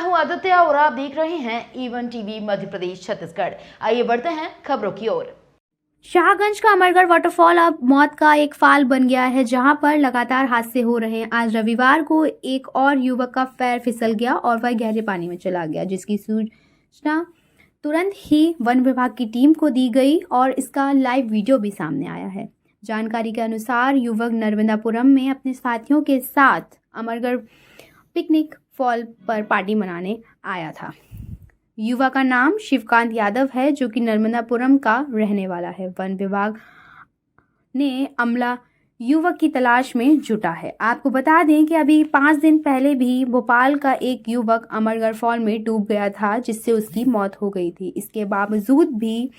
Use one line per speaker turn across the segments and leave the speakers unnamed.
मैं हूं आदित्य और आप देख रहे हैं ईवन टीवी मध्य प्रदेश छत्तीसगढ़। आइए बढ़ते हैं खबरों की ओर।
शाहगंज का अमरगढ़ वाटरफॉल अब मौत का एक फाल बन गया है, जहां पर लगातार हादसे हो रहे हैं। आज रविवार को एक और युवक का पैर फिसल गया और वह गहरे पानी में चला गया, जिसकी सूचना तुरंत ही वन विभाग की टीम को दी गई और इसका लाइव वीडियो भी सामने आया है। जानकारी के अनुसार युवक नर्मदापुरम में अपने साथियों के साथ अमरगढ़ पिकनिक फॉल पर पार्टी मनाने आया था। युवा का नाम शिवकांत यादव है, जो कि नर्मदापुरम का रहने वाला है। वन विभाग ने अमला युवक की तलाश में जुटा है। आपको बता दें कि अभी 5 दिन पहले भी भोपाल का एक युवक अमरगढ़ फॉल में डूब गया था, जिससे उसकी मौत हो गई थी। इसके बावजूद भी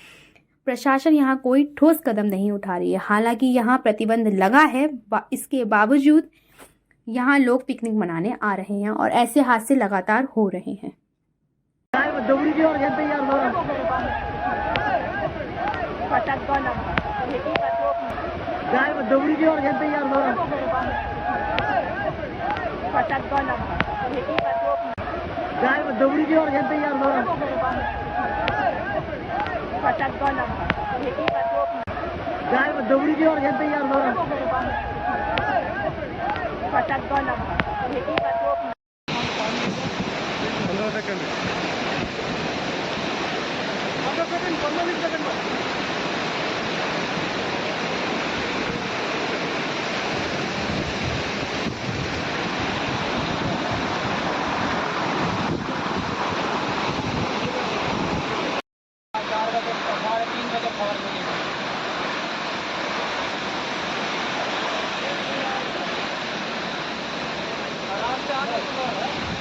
प्रशासन यहाँ कोई ठोस कदम नहीं उठा रही है। हालांकि यहाँ प्रतिबंध लगा है, इसके बावजूद यहाँ लोग पिकनिक मनाने आ रहे हैं और ऐसे हादसे लगातार हो रहे हैं।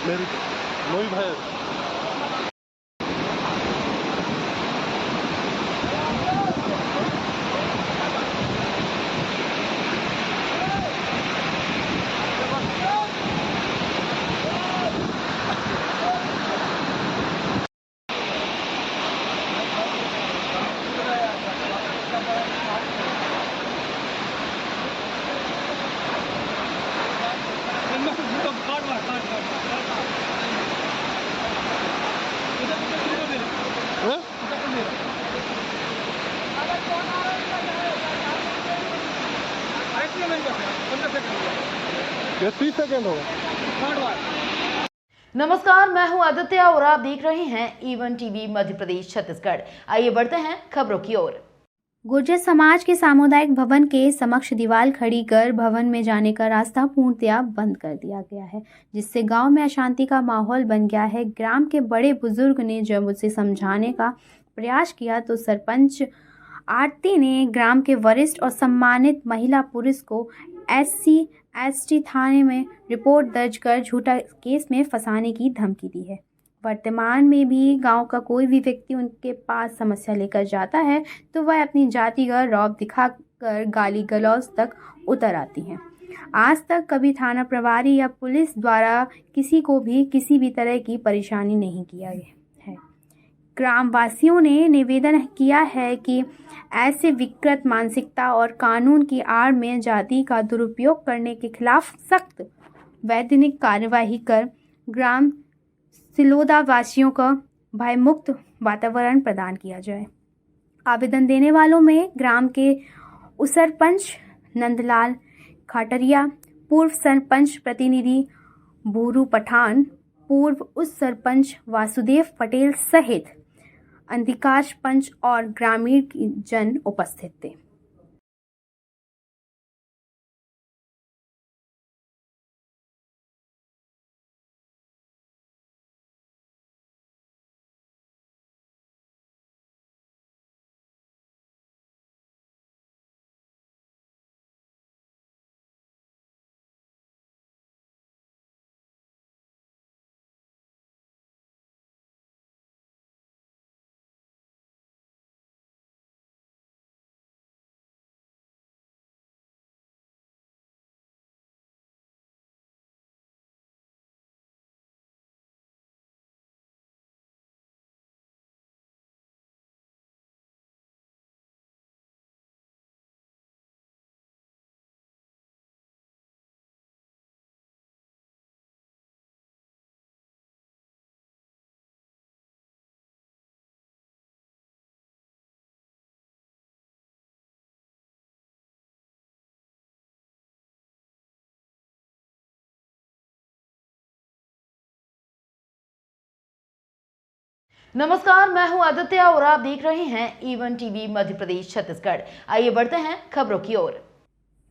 मेरी लोई भाई ये 30 सेकेंड होगा।
नमस्कार, मैं हूं आदित्य और आप देख रहे हैं ईवन टीवी मध्य प्रदेश छत्तीसगढ़। आइए बढ़ते हैं खबरों की ओर।
गुर्जर समाज के सामुदायिक भवन के समक्ष दीवार खड़ी कर भवन में जाने का रास्ता पूर्णतया बंद कर दिया गया है, जिससे गांव में अशांति का माहौल बन गया है। ग्राम के बड़े बुजुर्ग ने जब उसे समझाने का प्रयास किया तो सरपंच आरती ने ग्राम के वरिष्ठ और सम्मानित महिला पुलिस को SC/ST थाने में रिपोर्ट दर्ज कर झूठा केस में फंसाने की धमकी दी है। वर्तमान में भी गांव का कोई भी व्यक्ति उनके पास समस्या लेकर जाता है तो वह अपनी जाति का रौब दिखाकर गाली गलौज तक उतर आती हैं। आज तक कभी थाना प्रभारी या पुलिस द्वारा किसी को भी किसी भी तरह की परेशानी नहीं किया है। ग्रामवासियों ने निवेदन किया है कि ऐसे विकृत मानसिकता और कानून की आड़ में जाति का दुरुपयोग करने के खिलाफ सख्त वैधानिक कार्यवाही कर ग्राम सिलोदा वासियों को भयमुक्त वातावरण प्रदान किया जाए। आवेदन देने वालों में ग्राम के उपसरपंच नंदलाल खाटरिया, पूर्व सरपंच प्रतिनिधि भूरू पठान, पूर्व उप सरपंच वासुदेव पटेल सहित अधिकांश पंच और ग्रामीण जन उपस्थित थे।
नमस्कार, मैं हूं आदित्य और आप देख रहे हैं ईवन टीवी मध्य प्रदेश छत्तीसगढ़। आइए बढ़ते हैं खबरों की ओर।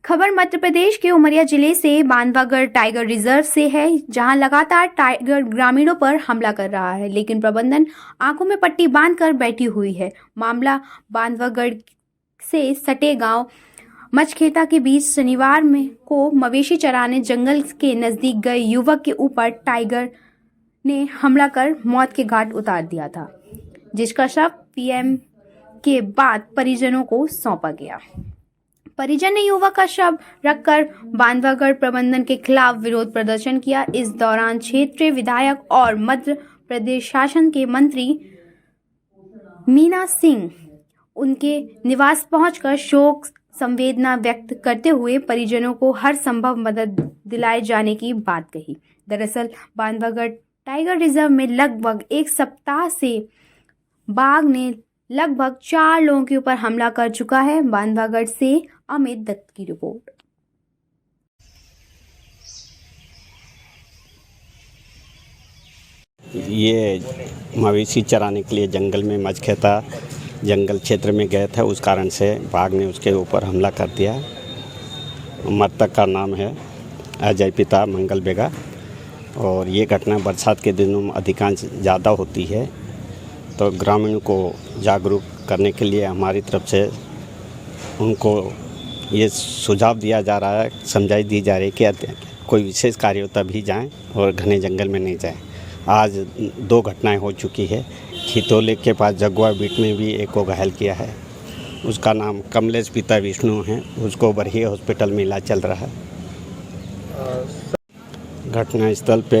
खबर मध्य प्रदेश के उमरिया जिले से बांधवगढ़ टाइगर रिजर्व से है, जहां लगातार टाइगर ग्रामीणों पर हमला कर रहा है, लेकिन प्रबंधन आंखों में पट्टी बांधकर बैठी हुई है। मामला बांधवगढ़ से सटे गांव मचखेता के बीच शनिवार में को मवेशी चराने जंगल के नजदीक गए युवक के ऊपर टाइगर ने हमला कर मौत के घाट उतार दिया था, जिसका शव पीएम के बाद परिजनों को सौंपा गया। परिजन ने युवक का शव रखकर बांधवगढ़ प्रबंधन के खिलाफ विरोध प्रदर्शन किया। इस दौरान क्षेत्रीय विधायक और मध्य प्रदेश शासन के मंत्री मीना सिंह उनके निवास पहुंचकर शोक संवेदना व्यक्त करते हुए परिजनों को हर संभव मदद दिलाए जाने की बात कही। दरअसल बांधवगढ़ टाइगर रिजर्व में लगभग एक सप्ताह से बाघ ने लगभग 4 लोगों के ऊपर हमला कर चुका है। बांधवगढ़ से अमित दत्त की रिपोर्ट।
ये मवेशी चराने के लिए जंगल में मचखेता जंगल क्षेत्र में गए थे, उस कारण से बाघ ने उसके ऊपर हमला कर दिया। मृतक का नाम है अजय पिता मंगल बेगा और ये घटना बरसात के दिनों में अधिकांश ज़्यादा होती है, तो ग्रामीणों को जागरूक करने के लिए हमारी तरफ से उनको ये सुझाव दिया जा रहा है, समझाई दी जा रही है कि कोई विशेष कार्य हो तभी जाएं और घने जंगल में नहीं जाएं। आज 2 घटनाएं हो चुकी है। खितौले के पास जगुआ बीट में भी एक को घायल किया है, उसका नाम कमलेश पिता विष्णु है, उसको बरही हॉस्पिटल में इलाज चल रहा है। घटना स्थल पे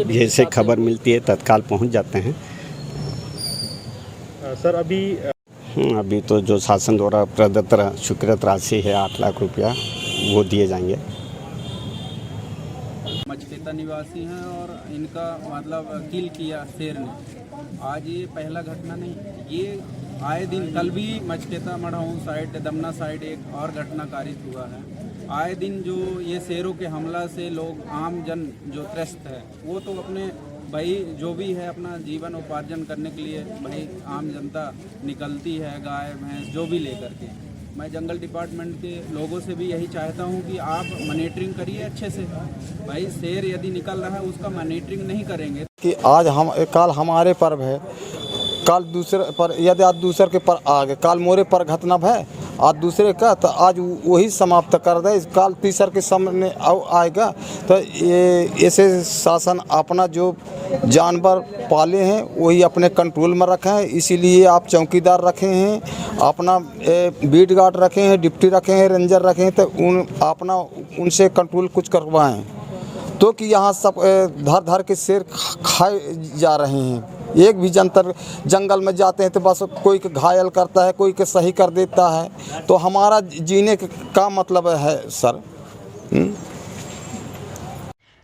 जैसे खबर मिलती है तत्काल पहुंच जाते हैं।
सर
अभी तो जो शासन द्वारा प्रदत्त स्वीकृत राशि है 8 लाख रुपया वो दिए जाएंगे।
मचखेता निवासी हैं और इनका मतलब किल किया शेर ने। आज ये पहला घटना नहीं, ये आए दिन कल भी मचखेता मढ़ाऊ साइड दमना साइड एक और घटना कारित हुआ है। आए दिन जो ये शेरों के हमला से लोग आम जन जो त्रस्त है वो तो अपने भाई जो भी है अपना जीवन उपार्जन करने के लिए भाई आम जनता निकलती है, गाय भैंस जो भी लेकर के। मैं जंगल डिपार्टमेंट के लोगों से भी यही चाहता हूं कि आप मॉनिटरिंग करिए अच्छे से। भाई शेर यदि निकल रहा है उसका मॉनिटरिंग नहीं करेंगे
कि आज हम कल हमारे पर्व है, कल दूसरे पर यदि आज दूसरे के पर आ गए, कल मोरे पर घटना है आज दूसरे का, तो आज वही समाप्त कर दे। कल तीसरे के सामने आएगा तो ये ऐसे शासन अपना जो जानवर पाले हैं वही अपने कंट्रोल में रखे हैं, इसीलिए आप चौकीदार रखे हैं, अपना बीट गार्ड रखे हैं, डिप्टी रखे हैं, रेंजर रखे हैं, तो अपना उनसे कंट्रोल कुछ करवाएं, तो कि यहाँ सब धर के शेर खाए जा रहे हैं। एक भी जंगल में जाते हैं तो बस कोई के घायल करता है, कोई के सही कर देता है, तो हमारा जीने का मतलब है सर।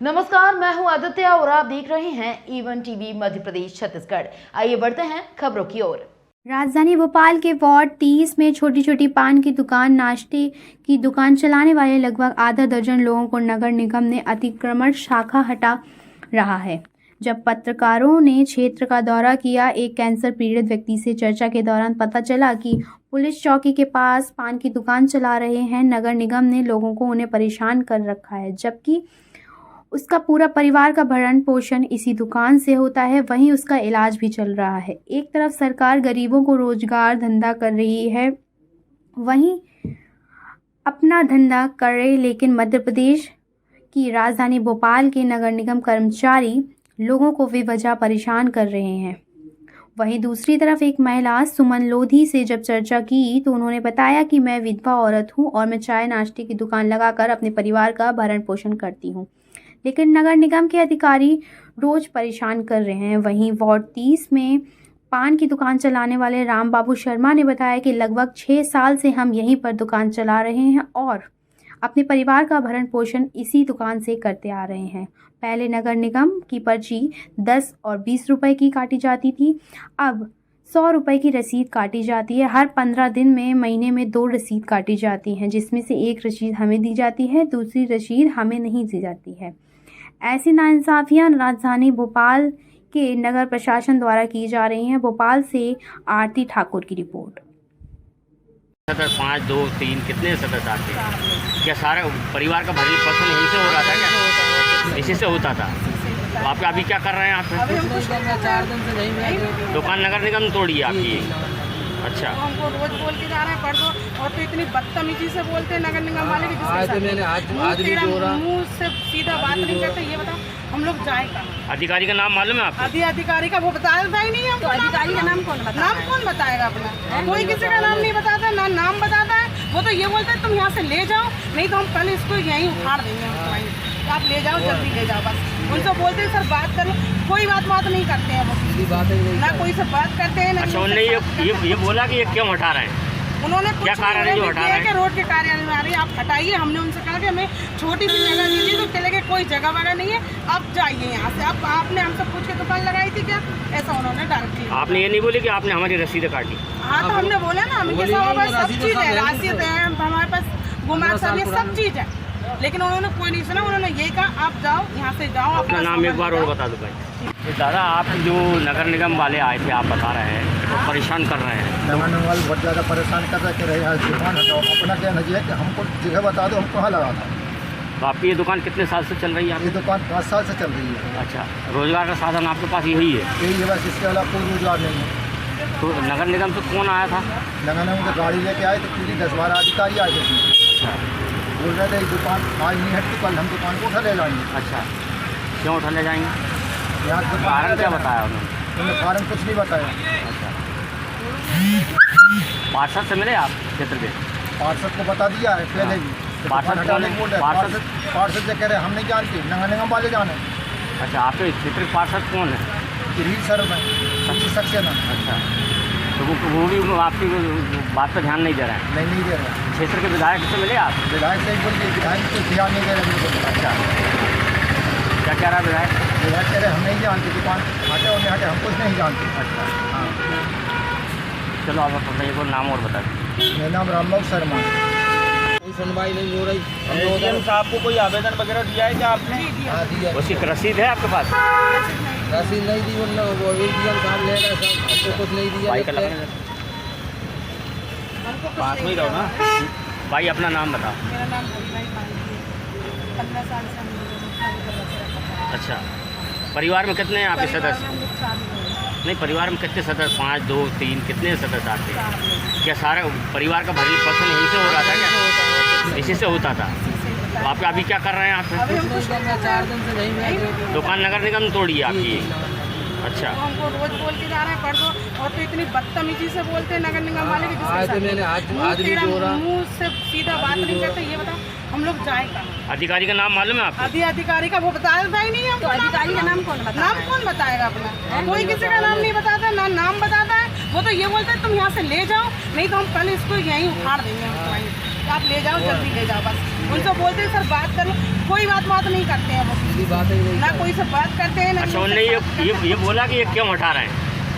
नमस्कार, मैं हूं आदित्य और आप देख रहे हैं ईवन टीवी मध्य प्रदेश छत्तीसगढ़। आइए बढ़ते हैं खबरों की ओर।
राजधानी भोपाल के वार्ड 30 में छोटी छोटी पान की दुकान, नाश्ते की दुकान चलाने वाले लगभग आधा दर्जन लोगों को नगर निगम ने अतिक्रमण शाखा हटा रहा है। जब पत्रकारों ने क्षेत्र का दौरा किया, एक कैंसर पीड़ित व्यक्ति से चर्चा के दौरान पता चला कि पुलिस चौकी के पास पान की दुकान चला रहे हैं। नगर निगम ने लोगों को उन्हें परेशान कर रखा है, जबकि उसका पूरा परिवार का भरण पोषण इसी दुकान से होता है, वहीं उसका इलाज भी चल रहा है। एक तरफ सरकार गरीबों को रोजगार धंधा कर रही है, वहीं अपना धंधा कर रहे, लेकिन मध्य प्रदेश की राजधानी भोपाल के नगर निगम कर्मचारी लोगों को बेवजह परेशान कर रहे हैं। वहीं दूसरी तरफ एक महिला सुमन लोधी से जब चर्चा की तो उन्होंने बताया कि मैं विधवा औरत हूं और मैं चाय नाश्ते की दुकान लगाकर अपने परिवार का भरण पोषण करती हूं, लेकिन नगर निगम के अधिकारी रोज परेशान कर रहे हैं। वहीं वार्ड 30 में पान की दुकान चलाने वाले राम बाबू शर्मा ने बताया कि लगभग 6 साल से हम यहीं पर दुकान चला रहे हैं और अपने परिवार का भरण पोषण इसी दुकान से करते आ रहे हैं। पहले नगर निगम की पर्ची 10 और 20 रुपए की काटी जाती थी, अब 100 रुपए की रसीद काटी जाती है। हर 15 दिन में महीने में 2 रसीद काटी जाती हैं, जिसमें से एक रसीद हमें दी जाती है, दूसरी रसीद हमें नहीं दी जाती है। ऐसी नाइंसाफियां राजधानी भोपाल के नगर प्रशासन द्वारा की जा रही हैं। भोपाल से आरती ठाकुर की रिपोर्ट।
सदस्य 5, 2, 3 कितने सदस्य आते हैं? क्या सारा परिवार का भरण पोषण यहीं से हो रहा था क्या? इसी से होता था। तो आप अभी क्या कर रहे हैं? आप
4 दिन से नहीं गए।
दुकान नगर निगम तोड़ी है आपकी? अच्छा,
तो हमको रोज बोल के जा रहे हैं परसों, और तो इतनी बदतमीजी से बोलते हैं नगर निगम वाले की
आज मैंने आज भी बोला,
मुंह से सीधा बात नहीं करते। ये बताओ हम लोग जाए कहाँ?
अधिकारी का नाम मालूम है आपको?
अधिकारी का वो बताता ही नहीं है। तो अधिकारी का नाम कौन बताएगा? नाम कौन बताएगा अपना? कोई किसी का नाम नहीं बताता, ना नाम बताता है। वो तो ये बोलते हैं तुम यहाँ से ले जाओ, नहीं तो हम कल इसको यहीं उखाड़ देंगे। आप ले जाओ, जल्दी ले जाओ। बस उनसे बोलते हैं सर बात करो, कोई बात नहीं करते हैं वो, ना कोई से बात करते हैं।
अच्छा, उन्होंने ये बोला कि ये क्यों हटा रहे हैं?
उन्होंने
क्या कारण है जो हटा रहे हैं?
कि रोड के कार्यालय में आ रही है, आप हटाइए। हमने उनसे कहा कि हमें छोटी सी जगह दीजिए, तो चले गए कोई जगह वगैरह नहीं है, आप जाइए यहाँ से। अब आपने हमसे पूछ के दुकान लगाई थी क्या? ऐसा उन्होंने डायरेक्टली।
आपने ये नहीं बोली कि आपने हमारी रसीद काटी?
हाँ, तो हमने बोला ना, हमें सब चीज़ है, राशियत है हमारे पास, गुमार सब ये सब चीज़ है। लेकिन उन्होंने कोई नहीं सुना। उन्होंने यही कहा आप जाओ, यहाँ से जाओ।
अपना नाम एक बार और बता दो भाई। दादा, आप जो नगर निगम वाले आए थे, आप बता रहे हैं तो परेशान कर रहे हैं।
नगर निगम वाले बहुत ज़्यादा परेशान कर रहे हैं। दुकान हटाओ, अपना क्या नजर है कि हमको जगह बता दो, हम कहाँ लगाना।
तो आपकी ये दुकान कितने साल से चल रही है?
ये दुकान 5 साल से चल रही है।
अच्छा, रोजगार का साधन आपके पास यही है?
यही है बस, इसके अलावा कोई रोजगार नहीं है।
तो नगर निगम से कौन आया था?
नगर निगम से गाड़ी लेके आए तो पूरी 10-12 अधिकारी आए थे।
अच्छा,
बोल रहे थे दुकान आज नहीं हटती, कल हम दुकान को उठा ले जाएंगे।
अच्छा, क्यों उठा ले जाएंगे?
यहाँ
कारण क्या बताया
उन्होंने? कारण कुछ नहीं बताया।
अच्छा, पार्षद से मिले आप क्षेत्र के?
पार्षद को बता दिया है पहले भी।
पार्षद कौन है?
पार्षद से कह रहे हम नहीं जानते, नगर निगम वाले जाने।
अच्छा, आपके क्षेत्र के पार्षद कौन है?
रील सर में सच्ची सक्सेना।
अच्छा, तो वो भी आपकी बात पर ध्यान नहीं दे रहे हैं?
नहीं दे रहे।
क्षेत्र के विधायक से मिले आप?
विधायक से बोलिए, विधायक को ध्यान नहीं दे रहे बिल्कुल।
अच्छा, क्या कह रहा है विधायक?
विधायक कह रहे हम नहीं जानते, दुकान हटे और नहीं हटे हम कुछ नहीं जानते।
अच्छा, हाँ, चलो आप अपना एक और नाम और बता दीजिए।
मेरा नाम रामबाबू शर्मा।
कोई सुनवाई नहीं हो रही।
एडीएम साहब को कोई आवेदन वगैरह दिया है क्या आपने?
हाँ, दिया।
उसकी रसीद है आपके पास?
रसीद नहीं दी उन लोगों को। एडीएम साहब ले गए, सब हमको कुछ नहीं दिया।
भाई का लगने पास में ही रहो ना। भाई अपना नाम बता।
मेरा नाम हरिभाई मालती है। 15 साल से हम लोग।
अच्छा, परिवार में कितने हैं आपके सदस्य? नहीं, परिवार में कितने सदस्य? 5, 2, 3 कितने सदस्य आते हैं? क्या सारा परिवार का भरण पोषण यहीं से हो रहा था क्या? इसी से होता था। तो आप अभी क्या कर रहे हैं? आप
4 दिन से नहीं गए।
दुकान नगर निगम तोड़ी है आपकी? अच्छा,
तो हमको रोज बोल के जा रहे हैं परसों, और तो इतनी बदतमीजी से बोलते हैं नगर निगम वाले की
आज मैंने आज भी बोला,
मुंह से सीधा बात नहीं करते। ये बताओ हम लोग जाए कहाँ?
अधिकारी का नाम मालूम है आपको?
अधिकारी का वो बताता ही नहीं है। तो अधिकारी का नाम कौन बताएगा? नाम कौन बताएगा अपना? कोई किसी का नाम नहीं बताता, ना नाम बताता है। वो तो ये बोलते हैं तुम यहाँ से ले जाओ, नहीं तो हम कल इसको यहीं उखाड़ देंगे। आप ले जाओ, जल्दी ले जाओ। बस उनसे बोलते हैं सर बात करो, कोई बात नहीं करते हैं वो, ना कोई से बात करते हैं।
अच्छा, उन्होंने ये बोला कि ये क्यों हटा रहे हैं?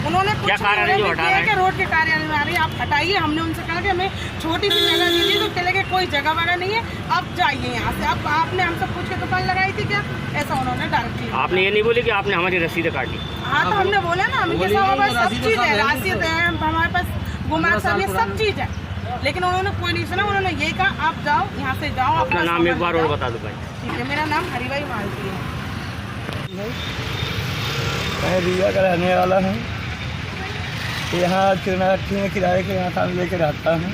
उन्होंने
क्या कारण है जो हटा रहे हैं?
कि रोड के कार्यालय में आ रही है, आप हटाइए। हमने उनसे कहा कि हमें छोटी सी जगह दीजिए, तो चले गए कोई जगह वगैरह नहीं है, आप जाइए यहाँ से। अब आपने हमसे पूछ के दुकान लगाई थी क्या? ऐसा उन्होंने डायरेक्टली।
आपने ये नहीं बोली कि आपने हमारी रसीद काटी?
हाँ, तो हमने बोला ना, हमें सब चीज़ है, राशियत है हमारे पास, गुमार सब ये सब चीज़ है। लेकिन उन्होंने कोई नहीं सुना। उन्होंने यही कहा आप जाओ, यहाँ से जाओ।
अपना नाम एक बार और बता दो भाई।
ठीक है, मेरा नाम हरिभाई मालती है।
मैं रिया का रहने वाला हूँ। यहाँ चिरनाठी में किराए के यहाँ काम लेकर रहता हूँ।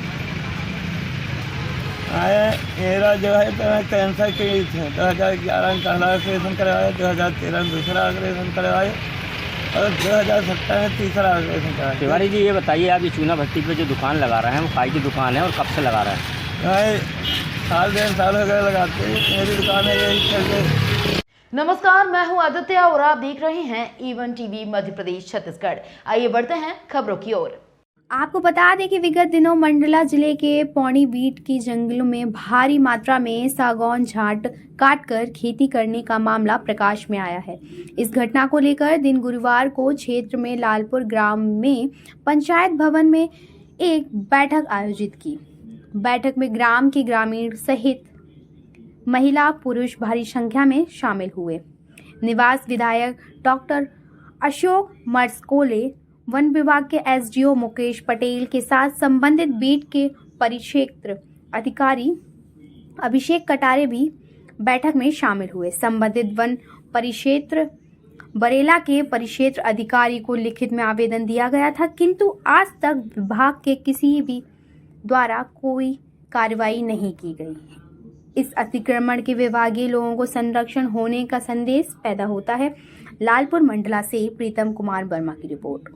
मेरा जो है तो मैं कैंसर के लिए थे। 2011 में पहला ऑपरेशन करवाया, 2013 में दूसरा ऑपरेशन करवाया और 2017 में तीसरा ऑपरेशन कराया।
तिवारी जी, ये बताइए, आप ये चूना भट्टी पे जो दुकान लगा रहे हैं, वो काई की दुकान है और कब से लगा रहे हैं?
मैं 1.5 साल हो गए लगाते। मेरी दुकान है यही चलते।
नमस्कार, मैं हूं आदित्य और आप देख रहे हैं ईवन टीवी मध्य प्रदेश छत्तीसगढ़। आइए बढ़ते हैं खबरों की ओर।
आपको बता दें कि विगत दिनों मंडला जिले के पौनी बीट की जंगलों में भारी मात्रा में सागौन झाड़ काटकर खेती करने का मामला प्रकाश में आया है। इस घटना को लेकर दिन गुरुवार को क्षेत्र में लालपुर ग्राम में पंचायत भवन में एक बैठक आयोजित की। बैठक में ग्राम के ग्रामीण सहित महिला पुरुष भारी संख्या में शामिल हुए। निवास विधायक डॉक्टर अशोक मर्सकोले, वन विभाग के एसडीओ मुकेश पटेल के साथ संबंधित बीट के परिक्षेत्र अधिकारी अभिषेक कटारे भी बैठक में शामिल हुए। संबंधित वन परिक्षेत्र बरेला के परिक्षेत्र अधिकारी को लिखित में आवेदन दिया गया था, किंतु आज तक विभाग के किसी भी द्वारा कोई कार्रवाई नहीं की गई। इस अतिक्रमण के विभागीय लोगों को संरक्षण होने का संदेश पैदा होता है। लालपुर मंडला से प्रीतम कुमार वर्मा की रिपोर्ट।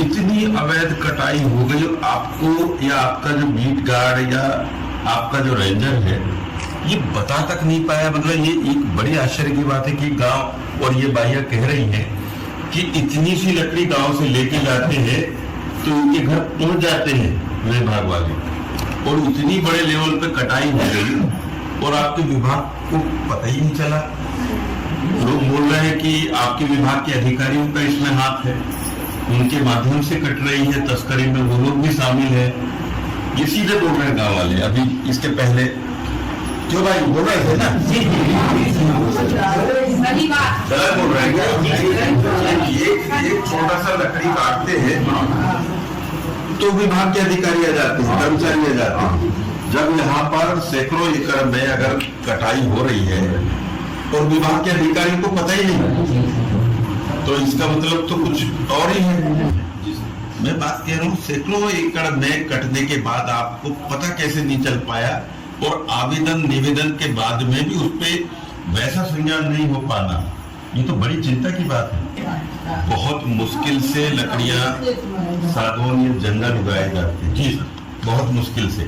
इतनी अवैध कटाई हो गई, आपको या आपका जो बीट गार्ड या आपका जो रेंजर है ये बता तक नहीं पाया। मतलब ये एक बड़ी आश्चर्य की बात है कि गांव और ये बाइयां कह रही हैं कि इतनी सी लकड़ी गांव से लेके जाते हैं तो उनके घर पहुंच जाते हैं विभाग वाले, और इतनी बड़े लेवल पे कटाई हो गई और आपके विभाग को पता ही नहीं चला। लोग बोल रहे हैं कि आपके विभाग के अधिकारियों का इसमें हाथ है, उनके माध्यम से कट रही है तस्करी में, वो लोग भी शामिल है। ये सीधे बोल रहे हैं गांव वाले। अभी इसके पहले जो भाई बोल रहे थे ना, गलत बोल रहे हैं। एक छोटा सा लकड़ी काटते हैं तो विभाग के अधिकारी आ जाते हैं, कर्मचारी आ जाते हैं। जब यहाँ पर सैकड़ों एकड़ में अगर कटाई हो रही है और विभाग के अधिकारियों को पता ही नहीं, तो इसका मतलब तो कुछ और ही है। मैं बात कह रहा हूँ सैकड़ों एकड़ में कटने के बाद आपको पता कैसे नहीं चल पाया, और आवेदन निवेदन के बाद में भी उस पर वैसा संज्ञान नहीं हो पाना, ये तो बड़ी चिंता की बात है। बहुत मुश्किल से लकड़ियां सागौन या जंगल उगाए जाते हैं। जी सर, बहुत मुश्किल से।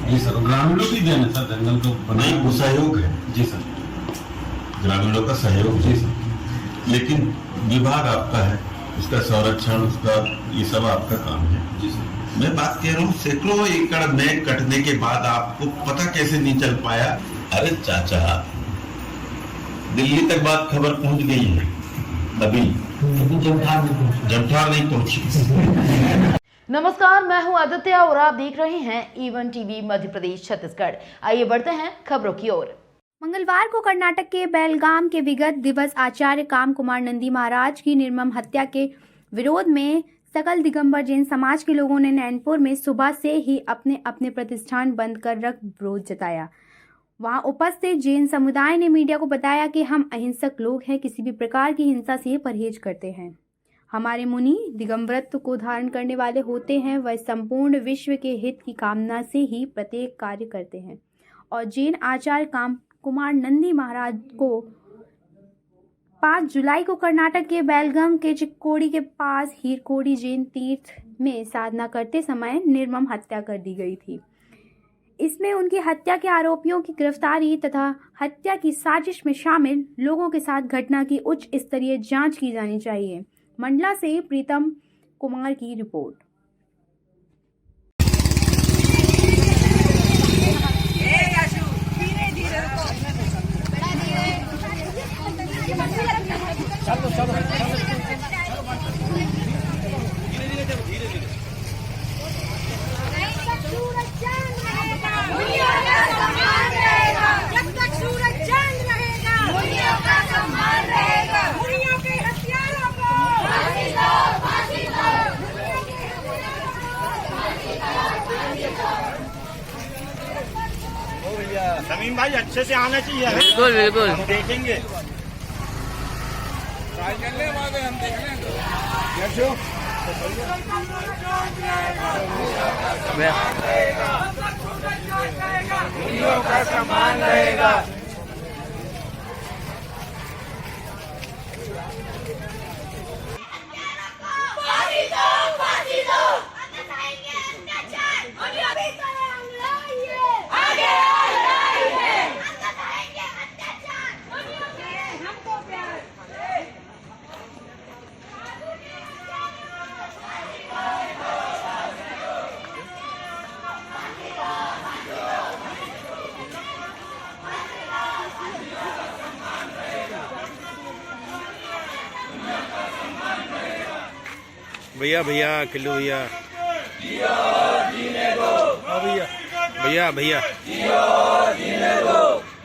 जी सर, ग्रामीणों की देन है सर, जंगल तो
नहीं, वो सहयोग है।
जी सर,
ग्रामीणों का सहयोग। जी सर, लेकिन विभाग आपका है, उसका संरक्षण, उसका ये सब आपका काम है।
जी सर,
मैं बात कह रहा हूँ सैकड़ों एकड़ में कटने के बाद आपको पता कैसे नहीं चल पाया। अरे चाचा, दिल्ली तक बात खबर पहुंच गई है, अभी जमठार नहीं पहुंची।
नमस्कार, मैं हूं आदित्य और आप देख रहे हैं ईवन टीवी मध्य प्रदेश छत्तीसगढ़। आइए बढ़ते हैं खबरों की ओर।
मंगलवार को कर्नाटक के बेलगाम के विगत दिवस आचार्य काम कुमार नंदी महाराज की निर्मम हत्या के विरोध में सकल दिगंबर जैन समाज के लोगों ने नैनपुर में सुबह से ही अपने अपने प्रतिष्ठान बंद कर रख विरोध जताया। वहां उपस्थित जैन समुदाय ने मीडिया को बताया कि हम अहिंसक लोग हैं, किसी भी प्रकार की हिंसा से परहेज करते हैं। हमारे मुनि दिगंबरत्व को धारण करने वाले होते हैं, वह संपूर्ण विश्व के हित की कामना से ही प्रत्येक कार्य करते हैं। और जैन आचार्य काम कुमार नंदी महाराज को 5 जुलाई को कर्नाटक के बेलगाम के चिक्कोड़ी के पास हीरकोड़ी जैन तीर्थ में साधना करते समय निर्मम हत्या कर दी गई थी। इसमें उनकी हत्या के आरोपियों की गिरफ्तारी तथा हत्या की साजिश में शामिल लोगों के साथ घटना की उच्च स्तरीय जांच की जानी चाहिए। मंडला से प्रीतम कुमार की रिपोर्ट।
समीम भाई अच्छे से आना चाहिए।
बिल्कुल बिल्कुल,
हम देखेंगे। का सम्मान रहेगा।
भैया भैया किल्लू भैया भैया भैया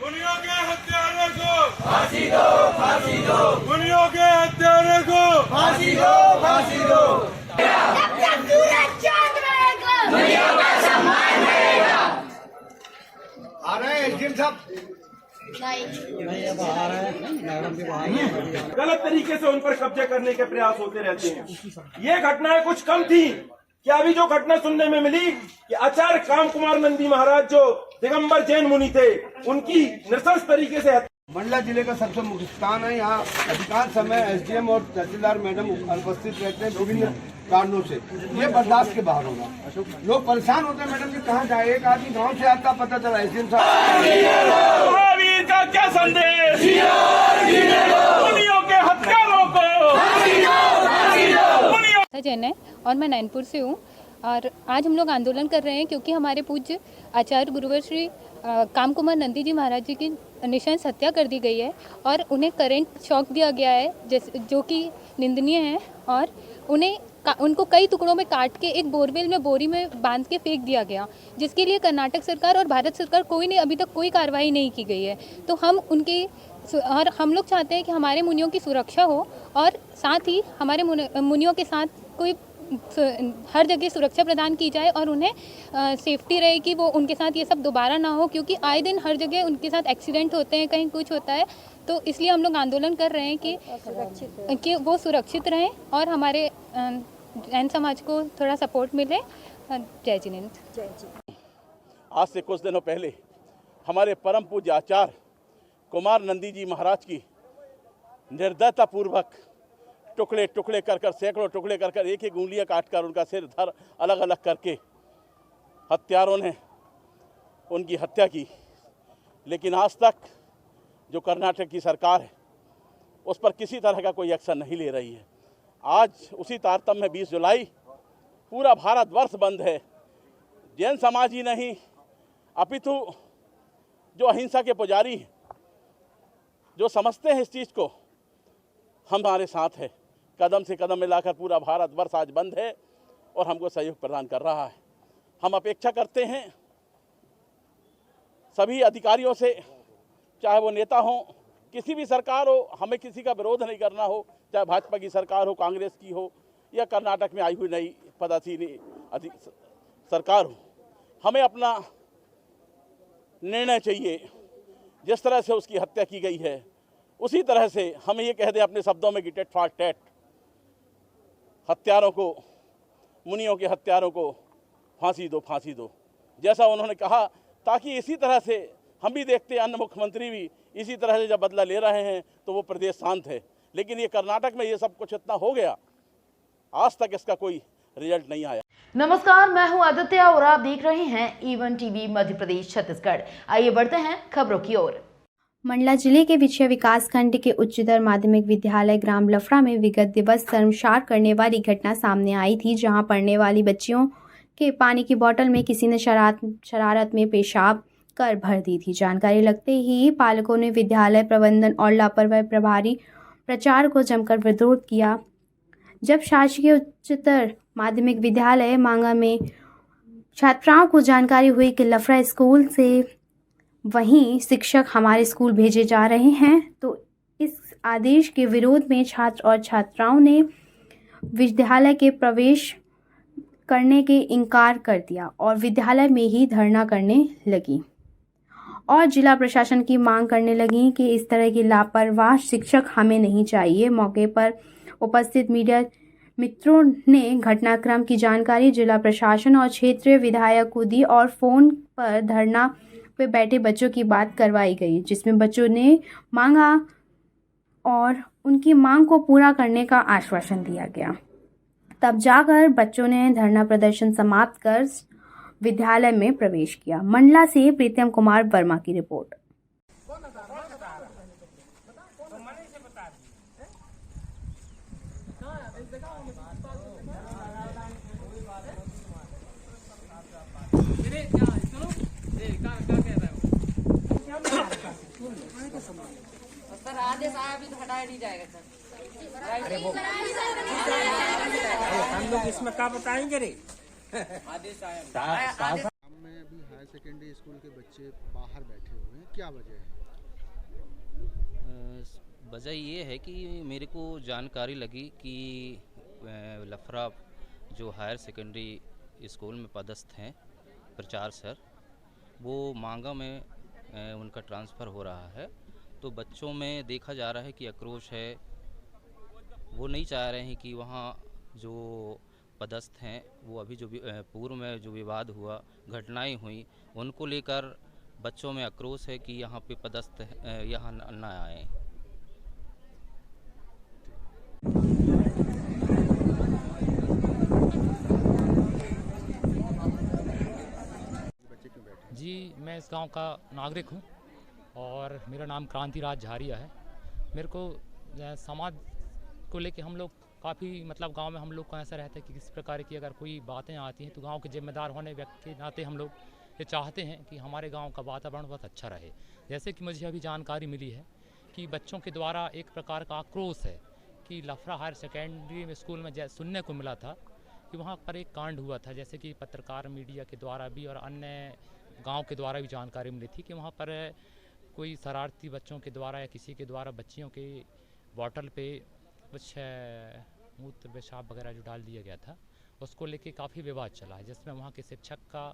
मुनियों के हत्यारों को फांसी दो, फांसी दो। मुनियों के हत्यारों को फांसी दो, फांसी दो।
जब तक सूरज चांद रहेगा, मुनियों का सम्मान रहेगा।
आ रहे हैं जिन सब
गलत तरीके से उन पर कब्जे करने के प्रयास होते रहते हैं। ये घटनाएं कुछ कम थी कि अभी जो घटना सुनने में मिली कि आचार्य काम कुमार नंदी महाराज जो दिगंबर जैन मुनि थे, उनकी नृशंस तरीके से
मंडला जिले का सबसे मुख्य स्थान है। यहाँ अधिकांश समय एसडीएम और तहसीलदार मैडम अनुपस्थित रहते हैं विभिन्न कारणों से। ये बर्दाश्त के बाहर होगा। लोग परेशान होते हैं मैडम जी कहाँ जाए। एक आदमी गांव से आता, पता चला एसडीएम साहब
महावीर का क्या संदेश, मुनियों के हत्यारों को
जैन है और मैं नैनपुर से हूँ। और आज हम लोग आंदोलन कर रहे हैं क्योंकि हमारे पूज्य आचार्य गुरुवर श्री काम कुमार नंदी जी महाराज जी की निशंस हत्या कर दी गई है और उन्हें करंट शॉक दिया गया है, जो कि निंदनीय है। और उनको कई टुकड़ों में काट के एक बोरवेल में बोरी में बांध के फेंक दिया गया, जिसके लिए कर्नाटक सरकार और भारत सरकार अभी तक कोई कार्रवाई नहीं की गई है। तो हम लोग चाहते हैं कि हमारे मुनियों की सुरक्षा हो और साथ ही हमारे मुनियों के साथ कोई हर जगह सुरक्षा प्रदान की जाए और उन्हें सेफ्टी रहे कि वो उनके साथ ये सब दोबारा ना हो, क्योंकि आए दिन हर जगह उनके साथ एक्सीडेंट होते हैं, कहीं कुछ होता है। तो इसलिए हम लोग आंदोलन कर रहे हैं कि वो सुरक्षित रहें और हमारे जैन समाज को थोड़ा सपोर्ट मिले। जय जिनेंद्र। जय जी।
आज से कुछ दिनों पहले हमारे परम पूज्य आचार्य कुमार नंदी जी महाराज की निर्दयता पूर्वक टुकड़े टुकड़े कर सैकड़ों टुकड़े कर एक एक उंगलियां काटकर उनका सिर धर अलग अलग करके हत्यारों ने उनकी हत्या की। लेकिन आज तक जो कर्नाटक की सरकार है उस पर किसी तरह का कोई एक्शन नहीं ले रही है। आज उसी तारतम्य में 20 जुलाई पूरा भारतवर्ष बंद है। जैन समाज ही नहीं अपितु जो अहिंसा के पुजारी हैं, जो समझते हैं इस चीज़ को, हमारे साथ है। कदम से कदम मिलाकर पूरा भारतवर्ष आज बंद है और हमको सहयोग प्रदान कर रहा है। हम अपेक्षा करते हैं सभी अधिकारियों से, चाहे वो नेता हो, किसी भी सरकार हो, हमें किसी का विरोध नहीं करना हो, चाहे भाजपा की सरकार हो, कांग्रेस की हो या कर्नाटक में आई हुई नई पदासीन सरकार हो, हमें अपना निर्णय चाहिए। जिस तरह से उसकी हत्या की गई है उसी तरह से हमें ये कह दें अपने शब्दों में कि टेट फॉर टेट, हत्यारों को, मुनियों के हत्यारों को फांसी दो, फांसी दो, जैसा उन्होंने कहा, ताकि इसी तरह से हम भी देखते हैं अन्य मुख्यमंत्री भी इसी तरह से जब बदला ले रहे हैं तो वो प्रदेश शांत है। लेकिन ये कर्नाटक में ये सब कुछ इतना हो गया, आज तक इसका कोई रिजल्ट नहीं आया।
नमस्कार, मैं हूं आदित्य और आप देख रहे हैं ईवन टीवी मध्य प्रदेश छत्तीसगढ़। आइए बढ़ते हैं खबरों की ओर।
मंडला जिले के विछया विकास खंड के उच्चतर माध्यमिक विद्यालय ग्राम लफड़ा में विगत दिवस शर्मसार करने वाली घटना सामने आई थी, जहां पढ़ने वाली बच्चियों के पानी की बोतल में किसी ने शरारत में पेशाब कर भर दी थी। जानकारी लगते ही पालकों ने विद्यालय प्रबंधन और लापरवाही प्रभारी प्राचार्य को जमकर विरोध किया। जब शासकीय उच्चतर माध्यमिक विद्यालय मांगा में छात्राओं को जानकारी हुई कि लफड़ा स्कूल से वहीं शिक्षक हमारे स्कूल भेजे जा रहे हैं, तो इस आदेश के विरोध में छात्र और छात्राओं ने विद्यालय के प्रवेश करने के इनकार कर दिया और विद्यालय में ही धरना करने लगी और जिला प्रशासन की मांग करने लगी कि इस तरह की लापरवाह शिक्षक हमें नहीं चाहिए। मौके पर उपस्थित मीडिया मित्रों ने घटनाक्रम की जानकारी जिला प्रशासन और क्षेत्रीय विधायक को दी और फोन पर धरना पे बैठे बच्चों की बात करवाई गई, जिसमें बच्चों ने मांगा और उनकी मांग को पूरा करने का आश्वासन दिया गया। तब जाकर बच्चों ने धरना प्रदर्शन समाप्त कर विद्यालय में प्रवेश किया। मंडला से प्रीतम कुमार वर्मा की रिपोर्ट।
सर आदेश आया, अभी तो हटाया नहीं जाएगा सर।
हम लोग इसमें क्या बताएंगे रे।
में अभी हायर सेकेंडरी स्कूल के बच्चे बाहर बैठे हुए हैं, क्या वजह है?
वजह ये है कि मेरे को जानकारी लगी कि लफरा जो हायर सेकेंडरी स्कूल में पदस्थ हैं प्रचार सर, वो मांगा में उनका ट्रांसफ़र हो रहा है। तो बच्चों में देखा जा रहा है कि आक्रोश है, वो नहीं चाह रहे हैं कि वहाँ जो पदस्थ हैं वो अभी जो पूर्व में जो विवाद हुआ, घटनाएं हुई, उनको लेकर बच्चों में आक्रोश है कि यहाँ पे पदस्थ यहाँ न आए।
जी, मैं इस गांव का नागरिक हूं और मेरा नाम क्रांतिराज झारिया है। मेरे को समाज को लेके हम लोग काफ़ी मतलब गांव में हम लोग का ऐसा रहता है कि किसी प्रकार की अगर कोई बातें आती हैं तो गांव के जिम्मेदार होने व्यक्ति के नाते हम लोग ये चाहते हैं कि हमारे गांव का वातावरण बहुत अच्छा रहे। जैसे कि मुझे अभी जानकारी मिली है कि बच्चों के द्वारा एक प्रकार का आक्रोश है कि लफरा हायर सेकेंडरी स्कूल में सुनने को मिला था कि वहाँ पर एक कांड हुआ था, जैसे कि पत्रकार मीडिया के द्वारा भी और अन्य गांव के द्वारा भी जानकारी मिली थी कि वहाँ पर कोई शरारती बच्चों के द्वारा या किसी के द्वारा बच्चियों के बॉटल पे कुछ मूत्र पेशाब वगैरह जो डाल दिया गया था, उसको लेके काफ़ी विवाद चला है, जिसमें वहाँ के शिक्षक का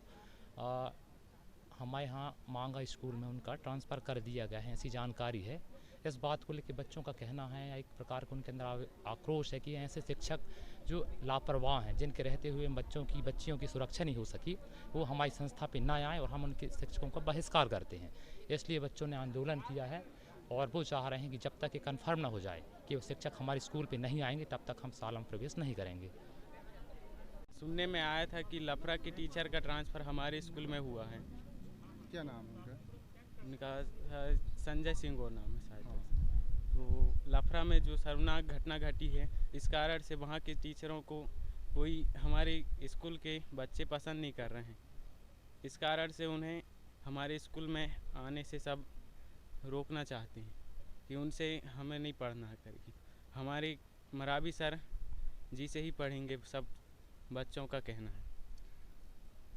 हमारे यहाँ मांगा स्कूल में उनका ट्रांसफ़र कर दिया गया है, ऐसी जानकारी है। इस बात को लेके बच्चों का कहना है, एक प्रकार का उनके अंदर आक्रोश है कि ऐसे शिक्षक जो लापरवाह हैं, जिनके रहते हुए बच्चियों की सुरक्षा नहीं हो सकी, वो हमारी संस्था पे ना आए और हम उनके शिक्षकों का बहिष्कार करते हैं। इसलिए बच्चों ने आंदोलन किया है और वो चाह रहे हैं कि जब तक ये कन्फर्म ना हो जाए कि वो शिक्षक हमारे स्कूल पे नहीं आएंगे, तब तक हम साल में प्रवेश नहीं करेंगे।
सुनने में आया था कि लफरा के टीचर का ट्रांसफ़र हमारे स्कूल में हुआ है।
क्या नाम है उनका?
उनका संजय सिंह और नाम है शायद। तो लफरा में जो शर्मनाक घटना घटी है, इस कारण से वहाँ के टीचरों को कोई हमारे स्कूल के बच्चे पसंद नहीं कर रहे हैं। इस कारण से उन्हें हमारे स्कूल में आने से सब रोकना चाहते हैं कि उनसे हमें नहीं पढ़ना है करके। हमारे मराबी सर जी से ही पढ़ेंगे, सब बच्चों का कहना है।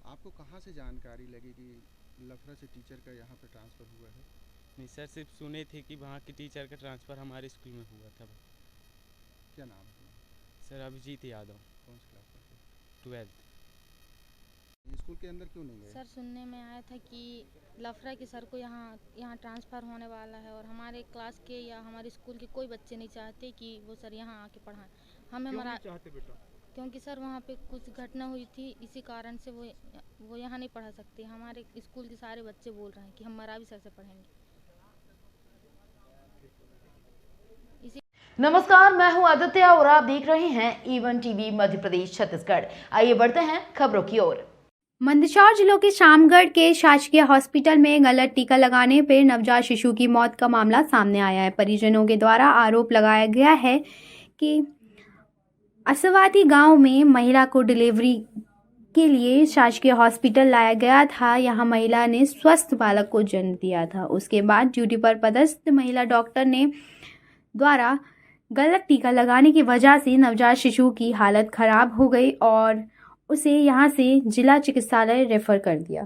आपको कहाँ से जानकारी लगी कि लफरा से टीचर का यहाँ पे ट्रांसफ़र हुआ है?
नहीं सर, सिर्फ सुने थे कि वहाँ के टीचर का ट्रांसफ़र हमारे स्कूल में हुआ था।
क्या नाम है?
सर अभिजीत यादव।
कौन सी क्लास पढ़ते?
12th।
स्कूल के अंदर क्यों नहीं गए?
सर सुनने में आया था कि लफरा के सर को यहाँ ट्रांसफ़र होने वाला है और हमारे क्लास के या हमारे स्कूल के कोई बच्चे नहीं चाहते कि वो सर यहाँ आके पढ़ाएं। हमें
क्यों नहीं चाहते बेटा?
क्योंकि सर वहाँ पे कुछ घटना हुई थी, इसी कारण से वो यहाँ नहीं पढ़ा सकते। हमारे स्कूल के सारे बच्चे बोल रहे हैं कि हम मरावी सर से पढ़ेंगे।
नमस्कार, मैं हूं आदित्य और आप देख रहे हैं ईवन टीवी मध्य प्रदेश छत्तीसगढ़। आइए बढ़ते हैं खबरों की ओर।
मंदसौर जिलों के शामगढ़ के शासकीय हॉस्पिटल में गलत टीका लगाने पर नवजात शिशु की मौत का मामला सामने आया है। परिजनों के द्वारा आरोप लगाया गया है कि असवाती गांव में महिला को डिलीवरी के लिए शासकीय हॉस्पिटल लाया गया था। यहां महिला ने स्वस्थ बालक को जन्म दिया था। उसके बाद ड्यूटी पर पदस्थ महिला डॉक्टर ने द्वारा गलत टीका लगाने की वजह से नवजात शिशु की हालत खराब हो गई और उसे यहां से जिला चिकित्सालय रेफर कर दिया।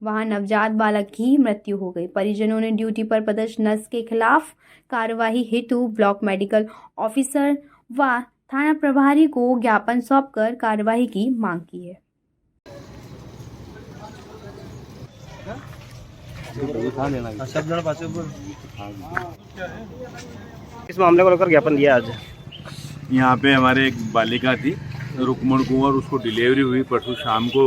वहां नवजात बालक की मृत्यु हो गई। परिजनों ने ड्यूटी पर पदस्थ नर्स के खिलाफ कार्यवाही हेतु ब्लॉक मेडिकल ऑफिसर व थाना प्रभारी को ज्ञापन सौंपकर कार्यवाही की मांग की है।
इस मामले को लेकर ज्ञापन दिया आज।
यहाँ पे हमारे एक बालिका थी रुकमण कुंवर, उसको डिलीवरी हुई परसों शाम को।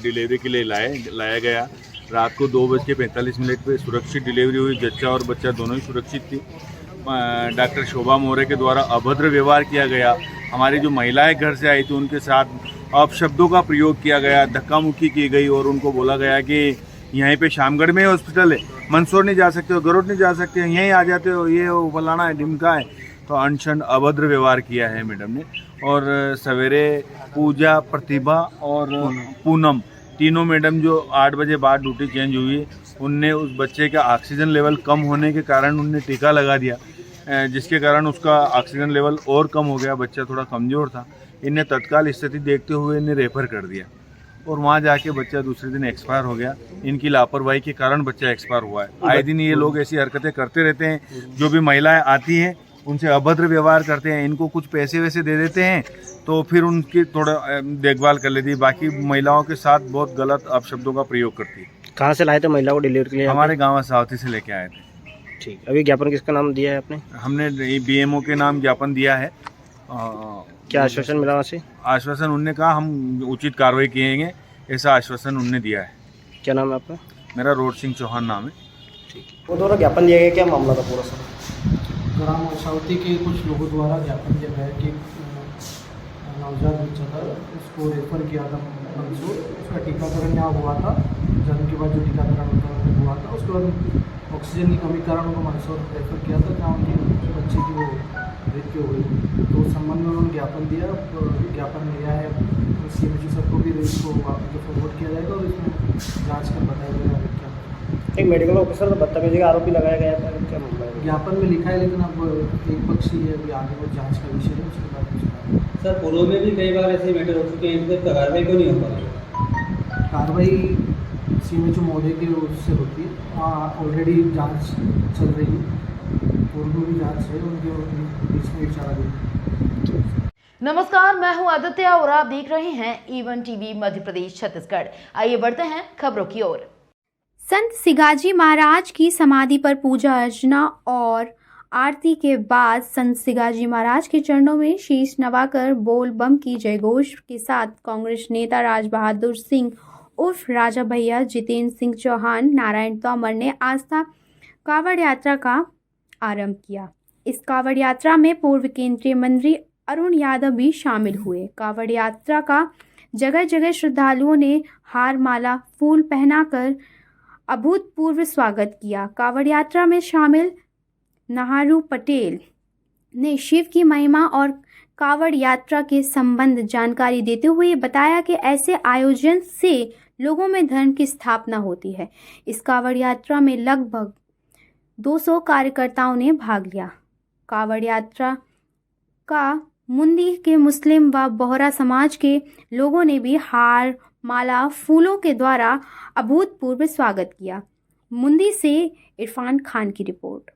डिलीवरी के लिए लाया गया। रात को 2:45 पे सुरक्षित डिलीवरी हुई। जच्चा और बच्चा दोनों ही सुरक्षित थी। डॉक्टर शोभा मोरे के द्वारा अभद्र व्यवहार किया गया। हमारी जो महिलाएं घर से आई थी उनके साथ अपशब्दों का प्रयोग किया गया, धक्का मुक्की की गई और उनको बोला गया कि यहीं पे शामगढ़ में हॉस्पिटल है, मंदसौर नहीं जा सकते हो, गरुड़ नहीं जा सकते हो, यहीं आ जाते हो, ये वो फलाना है ढिमका है। तो अनशन अभद्र व्यवहार किया है मैडम ने। और सवेरे पूजा, प्रतिभा और पूनम तीनों मैडम जो 8 बजे बाद ड्यूटी चेंज हुई, उनने उस बच्चे का ऑक्सीजन लेवल कम होने के कारण उनने टीका लगा दिया। जिसके कारण उसका ऑक्सीजन लेवल और कम हो गया, बच्चा थोड़ा कमज़ोर था। इन्हें तत्काल स्थिति देखते हुए इन्हें रेफर कर दिया और वहाँ जाके बच्चा दूसरे दिन एक्सपायर हो गया। इनकी लापरवाही के कारण बच्चा एक्सपायर हुआ है। आए दिन ये लोग ऐसी हरकतें करते रहते हैं। जो भी महिलाएं आती हैं उनसे अभद्र व्यवहार करते हैं, इनको कुछ पैसे वैसे दे देते हैं तो फिर उनकी थोड़ा देखभाल कर लेती है, बाकी महिलाओं के साथ बहुत गलत अपशब्दों का प्रयोग करती है।
कहाँ से लाए थे महिला को डिलीवरी के लिए?
हमारे गाँव सावती से लेके आए थे।
ठीक, अभी ज्ञापन किसका नाम दिया है आपने?
हमने BMO के नाम ज्ञापन दिया है।
क्या आश्वासन मिला वहाँ से?
आश्वासन उनने कहा हम उचित कार्रवाई किएंगे, ऐसा आश्वासन उनने दिया है।
क्या नाम है आपका?
मेरा रोड सिंह चौहान नाम है।
ठीक, वो द्वारा ज्ञापन दिया गया, क्या मामला था पूरा सर?
ग्राम अशावती के कुछ लोगों द्वारा ज्ञापन दिया गया कि नवजात बच्चा था, उसको रेफर किया था मंसूर, उसका टीकाकरण यहाँ हुआ था, जन्म के बाद जो टीकाकरण होता है हुआ था, उसके बाद ऑक्सीजन की कमी के कारण उनको मंसूर रेफर किया था, जहाँ उनकी बच्चे की वो मृत्यु हुई। तो उस संबंध में उन्होंने ज्ञापन दिया, ज्ञापन लिया है CMC सबको भी इसको फॉरवर्ड किया जाएगा और इसमें जाँच कर बताया जाएगा क्या।
एक मेडिकल ऑफिसर तो बदतमीजी का आरोपी लगाया गया था, क्या मामला है?
ज्ञापन में लिखा है, लेकिन अब एक पक्षी है, अभी आगे वो जांच का विषय है, उसके बाद
सर पूर्व में भी कई बार ऐसे मैटर हो चुके हैं, इन पर कार्रवाई क्यों नहीं हो पा रही?
कार्रवाई CMO महोदय की उससे होती है, ऑलरेडी जांच चल रही है, पूर्व में भी जांच है, उनके बीच में इशारा भी।
नमस्कार, मैं हूं आदित्य और आप देख रहे हैं ईवन टीवी मध्य प्रदेश छत्तीसगढ़। आइए बढ़ते हैं खबरों की ओर।
संत सिगाजी महाराज की समाधि पर पूजा अर्चना और आरती के बाद संत सिगाजी महाराज के चरणों में शीश नवाकर बोल बम की जयघोष के साथ कांग्रेस नेता राज बहादुर सिंह उर्फ राजा भैया, जितेंद्र सिंह चौहान, नारायण तोमर ने आस्था कावड़ यात्रा का आरंभ किया। इस कावड़ यात्रा में पूर्व केंद्रीय मंत्री अरुण यादव भी शामिल हुए। कावड़ यात्रा का जगह जगह श्रद्धालुओं ने हार, माला, फूल पहनाकर अभूतपूर्व स्वागत किया। कावड़ यात्रा में शामिल नहारू पटेल ने शिव की महिमा और कावड़ यात्रा के संबंध जानकारी देते हुए बताया कि ऐसे आयोजन से लोगों में धर्म की स्थापना होती है। इस कावड़ यात्रा में लगभग 200 कार्यकर्ताओं ने भाग लिया। कावड़ यात्रा का मुंदी के मुस्लिम व बोहरा समाज के लोगों ने भी हार, माला, फूलों के द्वारा अभूतपूर्व स्वागत किया। मुंदी से इरफान खान की रिपोर्ट।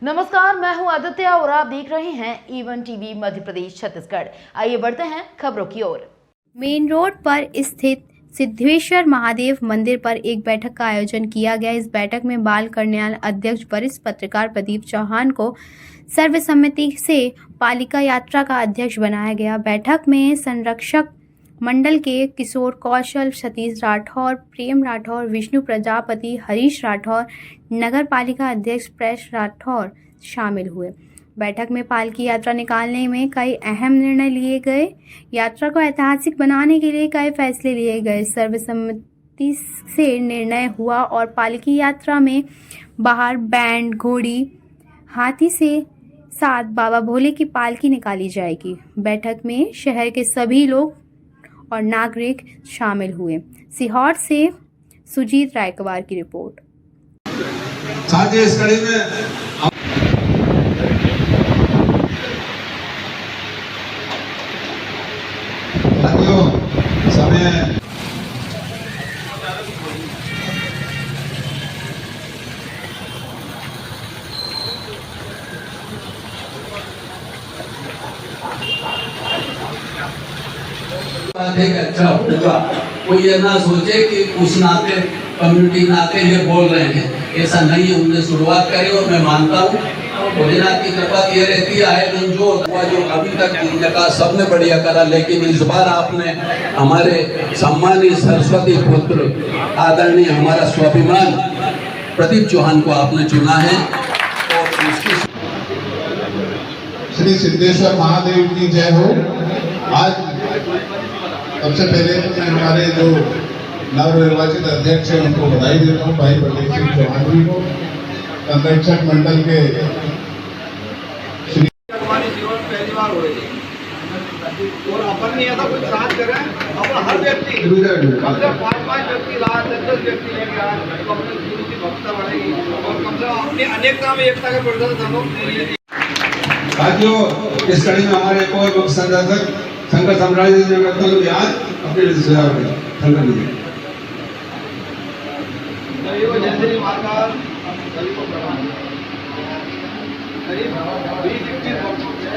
नमस्कार, मैं हूं आदित्य और आप देख रहे हैं ईवन टीवी मध्य प्रदेश छत्तीसगढ़। आइए बढ़ते हैं खबरों की ओर।
मेन रोड पर स्थित सिद्धेश्वर महादेव मंदिर पर एक बैठक का आयोजन किया गया। इस बैठक में बाल कल्याण अध्यक्ष वरिष्ठ पत्रकार प्रदीप चौहान को सर्वसम्मति से पालिका यात्रा का अध्यक्ष बनाया गया। बैठक में संरक्षक मंडल के किशोर कौशल, सतीश राठौर, प्रेम राठौर, विष्णु प्रजापति, हरीश राठौर, नगर पालिका अध्यक्ष प्रेश राठौर शामिल हुए। बैठक में पालकी यात्रा निकालने में कई अहम निर्णय लिए गए। यात्रा को ऐतिहासिक बनाने के लिए कई फैसले लिए गए। सर्वसम्मति से निर्णय हुआ और पालकी यात्रा में बाहर बैंड, घोड़ी, हाथी से साथ बाबा भोले की पालकी निकाली जाएगी। बैठक में शहर के सभी लोग और नागरिक शामिल हुए। सीहोर से सुजीत रायकवार की रिपोर्ट।
साथ ही इस कड़ी में समय
एक अच्छा होगा। वो ये ना सोचे कि उस नाते कम्युनिटी नाते ये बोल रहे हैं, ऐसा नहीं है। उनने शुरुआत करी और मैं मानता हूँ भोलेनाथ की कृपा ये रहती है। जो अभी तक जिनने कहा सबने बढ़िया करा, लेकिन इस बार आपने हमारे सम्मानित सरस्वती पुत्र आदरणीय हमारा स्वाभिमान प्रदीप चौहान को आपने चुना है। और इसकी
श्री सिद्धेश्वर महादेव की जय हो। आज सबसे पहले तो मैं हमारे जो नवनिर्वाचित अध्यक्ष हैं उनको बधाई देता हूँ, भाई प्रदीप सिंह चौहान जी को, संरक्षक मंडल के श्री
पहली बार हो रही है और अपन नहीं आता कुछ साथ करें। अपन हर व्यक्ति कम से 5-5 व्यक्ति ला, 10-10 व्यक्ति लेके आए तो अपने गुरु की भक्ता बढ़ेगी और कम से कम अपनी अनेकता में एकता के प्रदर्शन हम लोग।
साथियों, इस कड़ी में हमारे कोई संरक्षक शंकर साम्राज्य जी करता हूँ कि आज अपने रिश्तेदार में शंकर जी
जैसे माता सभी को प्रणाम। करीब 20-21 वर्षों से